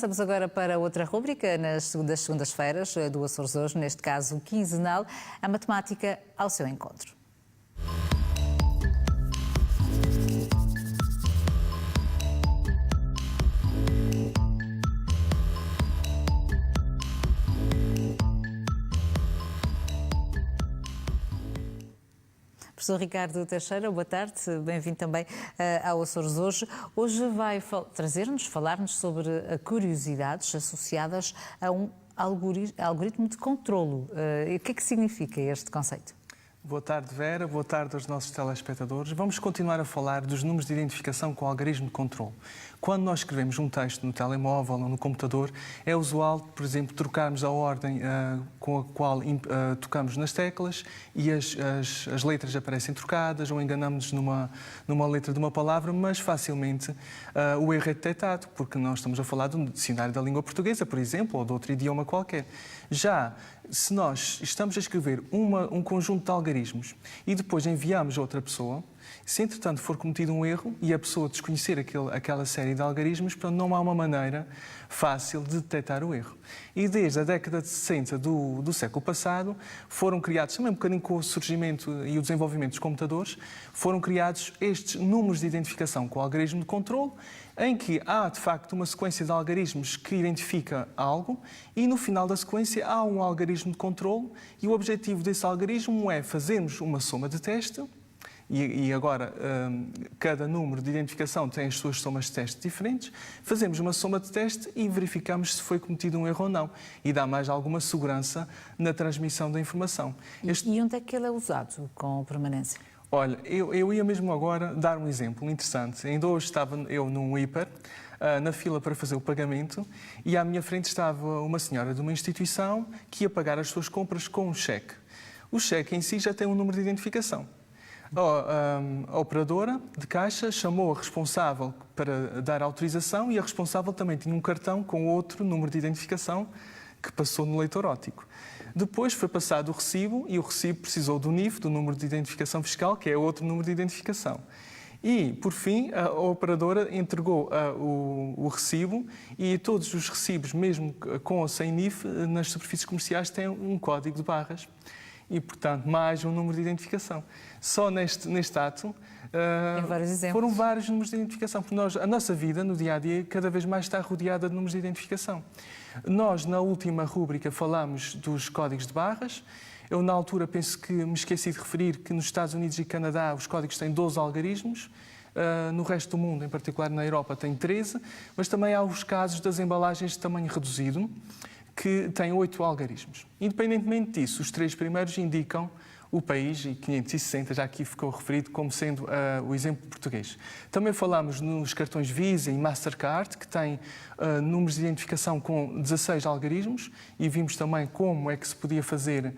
Avançamos agora para outra rúbrica das segundas-feiras do Açores Hoje, neste caso quinzenal, a matemática ao seu encontro. Professor Ricardo Teixeira, boa tarde, bem-vindo também ao Açores Hoje. Hoje vai falar-nos sobre curiosidades associadas a um algoritmo de controlo. O que é que significa este conceito? Boa tarde, Vera. Boa tarde aos nossos telespectadores. Vamos continuar a falar dos números de identificação com o algoritmo de controle. Quando nós escrevemos um texto no telemóvel ou no computador, é usual, por exemplo, trocarmos a ordem com a qual tocamos nas teclas e as letras aparecem trocadas ou enganamos-nos numa letra de uma palavra, mas facilmente o erro é detectado, porque nós estamos a falar de um dicionário da língua portuguesa, por exemplo, ou de outro idioma qualquer. Já se nós estamos a escrever um conjunto de algarismos e depois enviamos a outra pessoa, se entretanto for cometido um erro e a pessoa desconhecer aquela série de algarismos, não há uma maneira fácil de detectar o erro. E desde a década de 60 do século passado foram criados, também um bocadinho com o surgimento e o desenvolvimento dos computadores, foram criados estes números de identificação com o algoritmo de controle, em que há, de facto, uma sequência de algarismos que identifica algo e, no final da sequência, há um algoritmo de controle e o objetivo desse algoritmo é fazermos uma soma de teste e agora cada número de identificação tem as suas somas de teste diferentes, fazemos uma soma de teste e verificamos se foi cometido um erro ou não e dá mais alguma segurança na transmissão da informação. E onde é que ele é usado com permanência? Olha, eu ia mesmo agora dar um exemplo interessante. Ainda hoje estava eu num hiper, na fila para fazer o pagamento, e à minha frente estava uma senhora de uma instituição que ia pagar as suas compras com um cheque. O cheque em si já tem um número de identificação. A operadora de caixa chamou a responsável para dar autorização e a responsável também tinha um cartão com outro número de identificação que passou no leitor óptico. Depois foi passado o recibo e o recibo precisou do NIF, do número de identificação fiscal, que é outro número de identificação. E, por fim, a operadora entregou o recibo e todos os recibos, mesmo com ou sem NIF, nas superfícies comerciais têm um código de barras. E, portanto, mais um número de identificação. Só neste ato foram vários números de identificação, porque a nossa vida, no dia-a-dia, cada vez mais está rodeada de números de identificação. Nós, na última rúbrica, falámos dos códigos de barras. Eu, na altura, penso que me esqueci de referir que nos Estados Unidos e Canadá os códigos têm 12 algarismos. No resto do mundo, em particular na Europa, tem 13, mas também há os casos das embalagens de tamanho reduzido, que tem 8 algarismos. Independentemente disso, os 3 primeiros indicam o país, e 560 já aqui ficou referido como sendo o exemplo português. Também falámos nos cartões Visa e Mastercard, que têm números de identificação com 16 algarismos, e vimos também como é que se podia fazer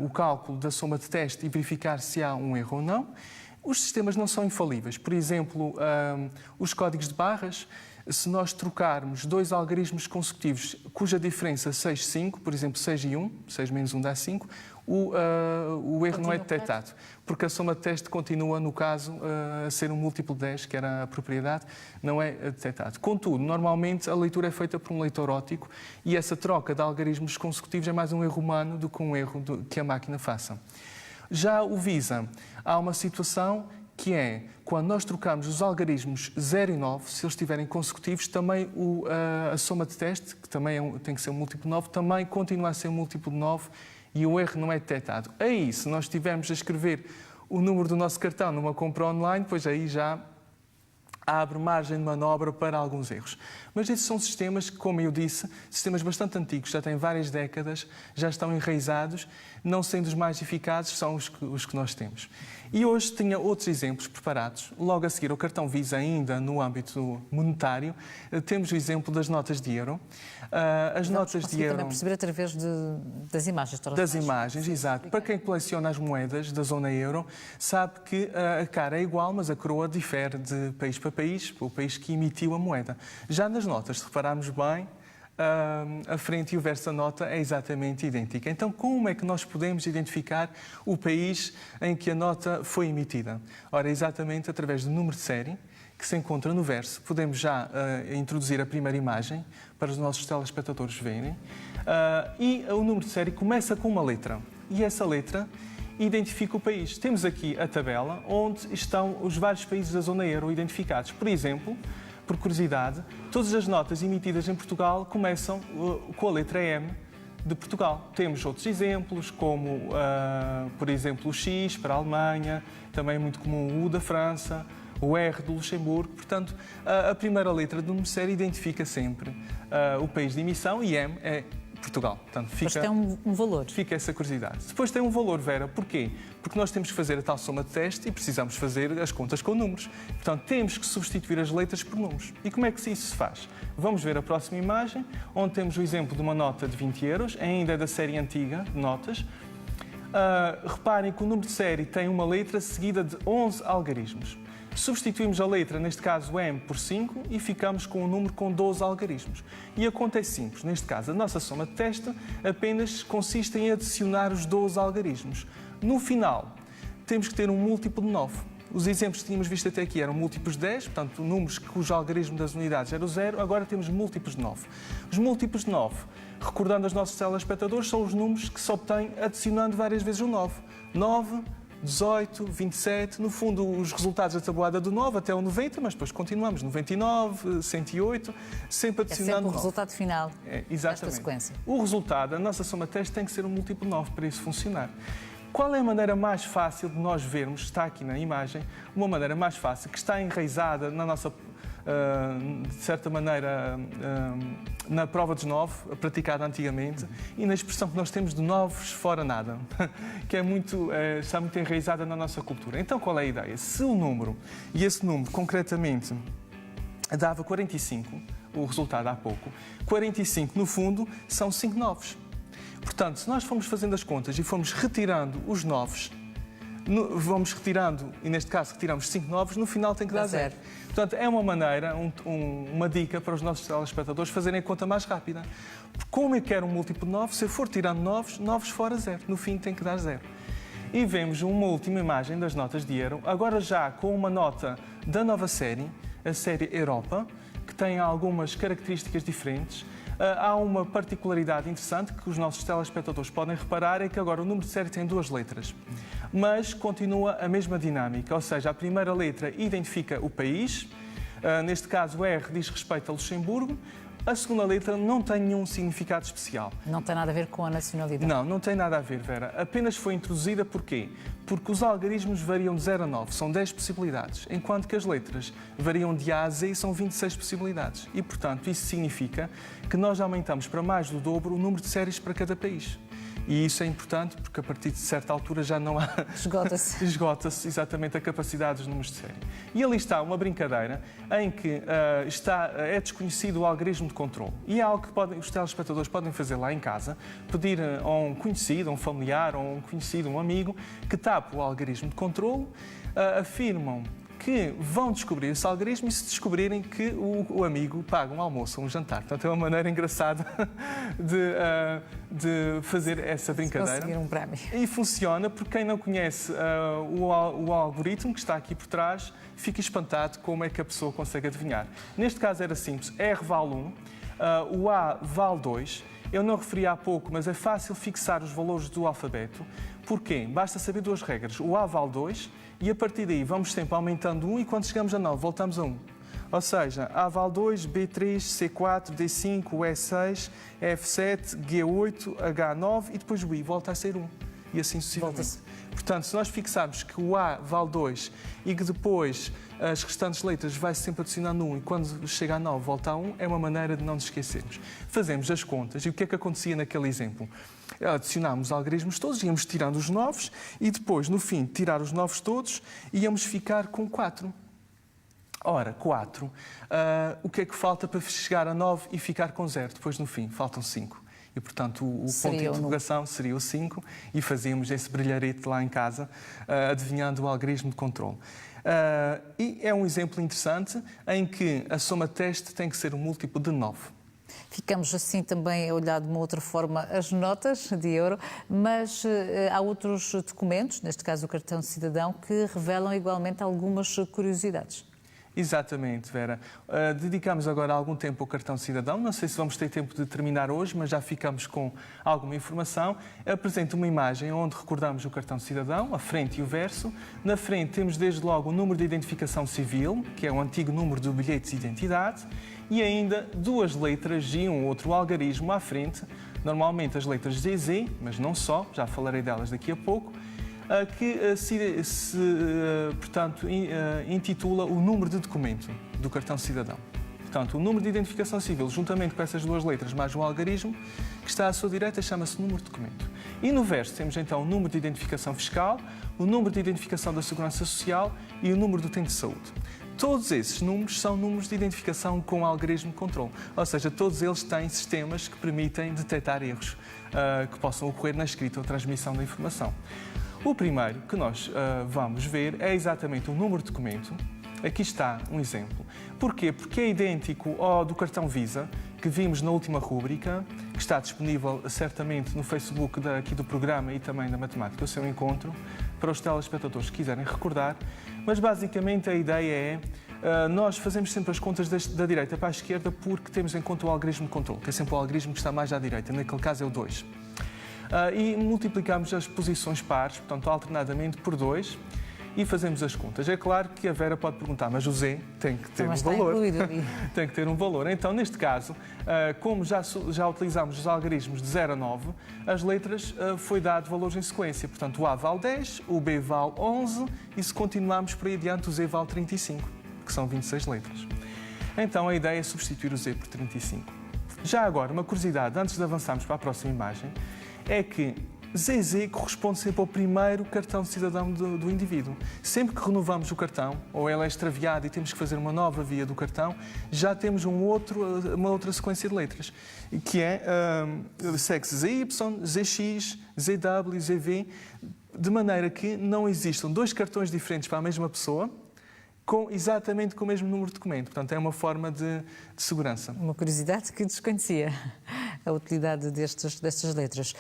o cálculo da soma de teste e verificar se há um erro ou não. Os sistemas não são infalíveis. Por exemplo, os códigos de barras, se nós trocarmos 2 algarismos consecutivos cuja diferença 6, 5, por exemplo, 6 e 1, 6 menos 1 dá 5, o erro não é detectado, porque a soma de teste continua, no caso, a ser um múltiplo de 10, que era a propriedade, não é detectado. Contudo, normalmente a leitura é feita por um leitor óptico e essa troca de algarismos consecutivos é mais um erro humano do que um erro que a máquina faça. Já o Visa, há uma situação que é, quando nós trocamos os algarismos 0 e 9, se eles estiverem consecutivos, também a soma de teste, que também tem que ser um múltiplo de 9, também continua a ser um múltiplo de 9 e o erro não é detectado. Aí, se nós estivermos a escrever o número do nosso cartão numa compra online, pois aí já abre margem de manobra para alguns erros. Mas esses são sistemas que, como eu disse, sistemas bastante antigos, já têm várias décadas, já estão enraizados, não sendo os mais eficazes, são os que nós temos. E hoje tinha outros exemplos preparados. Logo a seguir ao cartão Visa, ainda no âmbito monetário, temos o exemplo das notas de euro. As notas de euro... também perceber através das imagens. Das imagens, exato. Para quem coleciona as moedas da zona euro, sabe que a cara é igual, mas a coroa difere de país para país, o país que emitiu a moeda. Já nas notas, se repararmos bem, a frente e o verso da nota é exatamente idêntica. Então, como é que nós podemos identificar o país em que a nota foi emitida? Ora, exatamente através do número de série, que se encontra no verso. Podemos já introduzir a primeira imagem para os nossos telespectadores verem. E o número de série começa com uma letra. E essa letra identifica o país. Temos aqui a tabela onde estão os vários países da zona euro identificados. Por exemplo, por curiosidade, todas as notas emitidas em Portugal começam com a letra M de Portugal. Temos outros exemplos, como, por exemplo, o X para a Alemanha, também é muito comum o U da França, o R do Luxemburgo. Portanto, a primeira letra do número de série identifica sempre o país de emissão e M é Portugal. Portanto, Depois tem um valor. Fica essa curiosidade. Depois tem um valor, Vera. Porquê? Porque nós temos que fazer a tal soma de teste e precisamos fazer as contas com números. Portanto, temos que substituir as letras por números. E como é que isso se faz? Vamos ver a próxima imagem, onde temos o exemplo de uma nota de 20 euros, ainda da série antiga de notas. Reparem que o número de série tem uma letra seguida de 11 algarismos. Substituímos a letra, neste caso M, por 5 e ficamos com um número com 12 algarismos. E a conta é simples. Neste caso, a nossa soma de teste apenas consiste em adicionar os 12 algarismos. No final, temos que ter um múltiplo de 9. Os exemplos que tínhamos visto até aqui eram múltiplos de 10, portanto, números cujo algarismo das unidades era o 0, agora temos múltiplos de 9. Os múltiplos de 9, recordando aos nossos telespectadores, são os números que se obtêm adicionando várias vezes o 9. 9, 18, 27, no fundo os resultados da tabuada do 9 até o 90, mas depois continuamos, 99, 108, sempre adicionando 9. É sempre o resultado final desta sequência. O resultado, a nossa soma de teste tem que ser um múltiplo de 9 para isso funcionar. Qual é a maneira mais fácil de nós vermos, está aqui na imagem, uma maneira mais fácil que está enraizada na nossa, de certa maneira, na prova dos 9, praticada antigamente, e na expressão que nós temos de novos fora nada, que está muito enraizada na nossa cultura. Então, qual é a ideia? Se o número, e esse número concretamente dava 45, o resultado há pouco, 45 no fundo são 5 novos. Portanto, se nós formos fazendo as contas e formos retirando os novos, vamos retirando, e neste caso retiramos 5 novos, no final tem que dar 0. Portanto, é uma maneira, uma dica para os nossos telespectadores fazerem a conta mais rápida. Como eu quero um múltiplo de 9, se eu for tirando 9 fora 0. No fim tem que dar 0. E vemos uma última imagem das notas de euro, agora já com uma nota da nova série, a série Europa, que tem algumas características diferentes. Há uma particularidade interessante que os nossos telespectadores podem reparar, é que agora o número de série tem 2 letras, mas continua a mesma dinâmica, ou seja, a primeira letra identifica o país, neste caso o R diz respeito a Luxemburgo, a segunda letra não tem nenhum significado especial. Não tem nada a ver com a nacionalidade? Não tem nada a ver, Vera. Apenas foi introduzida porquê? Porque os algarismos variam de 0 a 9, são 10 possibilidades, enquanto que as letras variam de A a Z e são 26 possibilidades. E, portanto, isso significa que nós aumentamos para mais do dobro o número de séries para cada país. E isso é importante porque a partir de certa altura já não há... Esgota-se. Esgota-se exatamente a capacidade dos números de série. E ali está uma brincadeira em que é desconhecido o algarismo de controle. E é algo que os telespectadores podem fazer lá em casa, pedir a um conhecido, a um familiar, ou um conhecido, um amigo, que tape o algarismo de controle, afirmam que vão descobrir esse algarismo e se descobrirem que o amigo paga um almoço ou um jantar. Portanto, é uma maneira engraçada de fazer essa brincadeira. Conseguir um prémio. E funciona porque quem não conhece o algoritmo que está aqui por trás fica espantado como é que a pessoa consegue adivinhar. Neste caso era simples, R vale 1, o A vale 2. Eu não referi há pouco, mas é fácil fixar os valores do alfabeto. Porquê? Basta saber 2 regras. O A vale 2 e a partir daí vamos sempre aumentando 1 e quando chegamos a 9 voltamos a 1. Ou seja, A vale 2, B3, C4, D5, E6, F7, G8, H9 e depois o I volta a ser 1. E assim sucessivamente. Portanto, se nós fixarmos que o A vale 2 e que depois as restantes letras vai sempre adicionando 1 e quando chega a 9 volta a 1, é uma maneira de não nos esquecermos. Fazemos as contas e o que é que acontecia naquele exemplo? Adicionámos os algarismos todos, íamos tirando os novos e depois, no fim, de tirar os novos todos, íamos ficar com 4. Ora, 4, o que é que falta para chegar a 9 e ficar com 0? Depois, no fim, faltam 5. E, portanto, o ponto de interrogação seria o 5 e fazíamos esse brilharete lá em casa, adivinhando o algarismo de controle. E é um exemplo interessante em que a soma teste tem que ser um múltiplo de 9. Ficamos assim também a olhar de uma outra forma as notas de euro, mas há outros documentos, neste caso o cartão de cidadão, que revelam igualmente algumas curiosidades. Exatamente, Vera. Dedicamos agora algum tempo ao cartão de cidadão. Não sei se vamos ter tempo de terminar hoje, mas já ficamos com alguma informação. Apresento uma imagem onde recordamos o cartão de cidadão, a frente e o verso. Na frente temos desde logo o número de identificação civil, que é o antigo número do bilhete de identidade, e ainda duas letras e um outro algarismo à frente, normalmente as letras ZZ, mas não só, já falarei delas daqui a pouco, que portanto, intitula o número de documento do cartão de cidadão. Portanto, o número de identificação civil, juntamente com essas duas letras, mais o algarismo, que está à sua direita, chama-se número de documento. E no verso temos então o número de identificação fiscal, o número de identificação da Segurança Social e o número do utente de saúde. Todos esses números são números de identificação com algarismo de controle, ou seja, todos eles têm sistemas que permitem detectar erros que possam ocorrer na escrita ou transmissão da informação. O primeiro que nós vamos ver é exatamente o número de documento. Aqui está um exemplo. Porquê? Porque é idêntico ao do cartão Visa, que vimos na última rúbrica, que está disponível certamente no Facebook aqui do programa e também da Matemática, o seu encontro, para os telespectadores que quiserem recordar. Mas basicamente a ideia é nós fazemos sempre as contas da direita para a esquerda porque temos em conta o algarismo de controle, que é sempre o algarismo que está mais à direita, naquele caso é o 2. E multiplicamos as posições pares, portanto, alternadamente por 2, e fazemos as contas. É claro que a Vera pode perguntar, mas o Z tem que ter um valor. Tem que ter um valor. Então, neste caso, como já utilizamos os algarismos de 0 a 9, as letras foi dado valores em sequência. Portanto, o A vale 10, o B vale 11, e se continuarmos por aí adiante, o Z vale 35, que são 26 letras. Então, a ideia é substituir o Z por 35. Já agora, uma curiosidade, antes de avançarmos para a próxima imagem, é que ZZ corresponde sempre ao primeiro cartão de cidadão do indivíduo. Sempre que renovamos o cartão, ou ele é extraviado e temos que fazer uma nova via do cartão, já temos uma outra sequência de letras, que é segue ZY, ZX, ZW, ZV, de maneira que não existam dois cartões diferentes para a mesma pessoa, exatamente com o mesmo número de documento. Portanto, é uma forma de segurança. Uma curiosidade que desconhecia, a utilidade destas letras.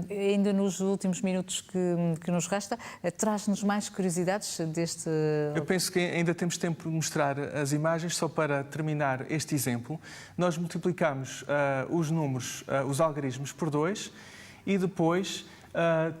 Ainda nos últimos minutos que nos resta, traz-nos mais curiosidades deste... Eu penso que ainda temos tempo de mostrar as imagens, só para terminar este exemplo. Nós multiplicamos os números, os algarismos por 2 e depois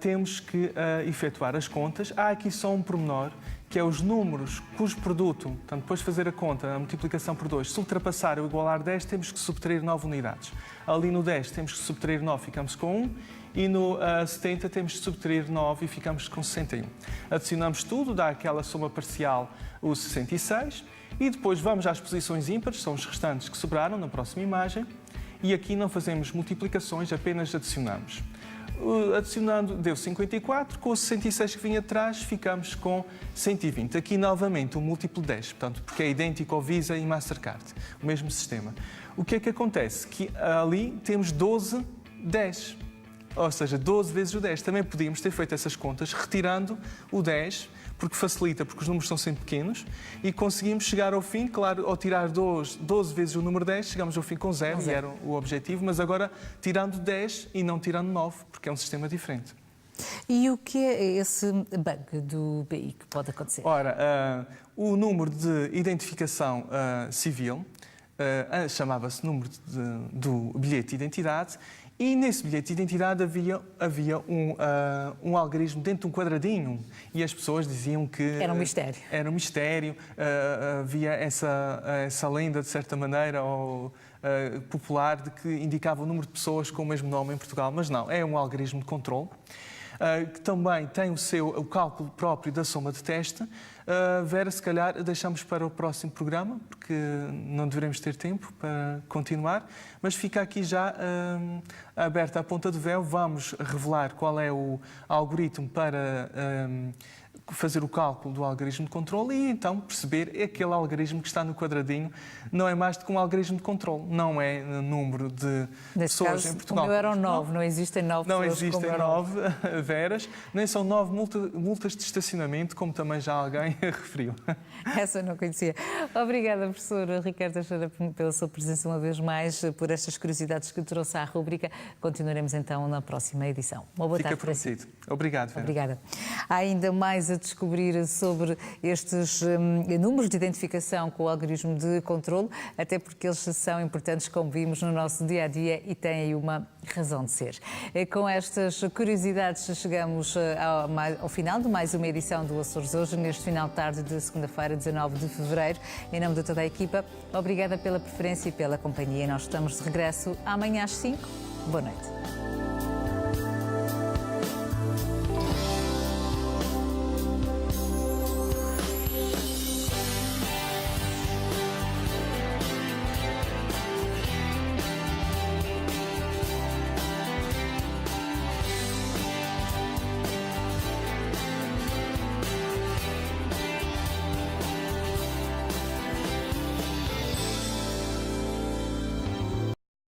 temos que efetuar as contas. Há aqui só um pormenor, que é os números cujo produto, portanto, depois de fazer a conta, a multiplicação por 2, se ultrapassar ou igualar 10, temos que subtrair 9 unidades. Ali no 10 temos que subtrair 9, ficamos com 1, e no 70 temos que subtrair 9 e ficamos com 61. Adicionamos tudo, dá aquela soma parcial, o 66, e depois vamos às posições ímpares, são os restantes que sobraram na próxima imagem, e aqui não fazemos multiplicações, apenas adicionamos. Adicionando, deu 54, com o 66 que vinha atrás, ficamos com 120. Aqui, novamente, um múltiplo 10, portanto, porque é idêntico ao Visa e Mastercard, o mesmo sistema. O que é que acontece? Que ali temos 12, 10, ou seja, 12 vezes o 10. Também podíamos ter feito essas contas retirando o 10, porque facilita, porque os números são sempre pequenos, e conseguimos chegar ao fim, claro, ao tirar 12 vezes o número 10, chegamos ao fim com 0, e era o objetivo, mas agora tirando 10 e não tirando 9, porque é um sistema diferente. E o que é esse bug do BI que pode acontecer? Ora, o número de identificação civil chamava-se número do bilhete de identidade, e nesse bilhete de identidade havia um algarismo dentro de um quadradinho, e as pessoas diziam que... Era um mistério. Era um mistério, havia essa lenda, de certa maneira, popular, de que indicava o número de pessoas com o mesmo nome em Portugal, mas não, é um algarismo de controle, que também tem o cálculo próprio da soma de teste. Vera, se calhar deixamos para o próximo programa, porque não deveremos ter tempo para continuar, mas fica aqui já aberta a ponta do véu. Vamos revelar qual é o algoritmo para fazer o cálculo do algarismo de controle e então perceber aquele algarismo que está no quadradinho não é mais do que um algarismo de controle, não é número de pessoas em Portugal. Como eram 9, não existem 9 pessoas. Não existem 9 veras, nem são 9 multas de estacionamento, como também já alguém referiu. Essa eu não conhecia. Obrigada, professor Ricardo Teixeira, pela sua presença uma vez mais, por estas curiosidades que trouxe à rubrica. Continuaremos então na próxima edição. Uma boa tarde. Fica prometido. Obrigado, Vera. Obrigada. Há ainda mais a descobrir sobre estes números de identificação com o algoritmo de controlo, até porque eles são importantes, como vimos, no nosso dia-a-dia e têm aí uma razão de ser. Com estas curiosidades chegamos ao final de mais uma edição do Açores Hoje, neste final de tarde de segunda-feira, 19 de fevereiro. Em nome de toda a equipa, obrigada pela preferência e pela companhia. Nós estamos de regresso amanhã às 5. Boa noite.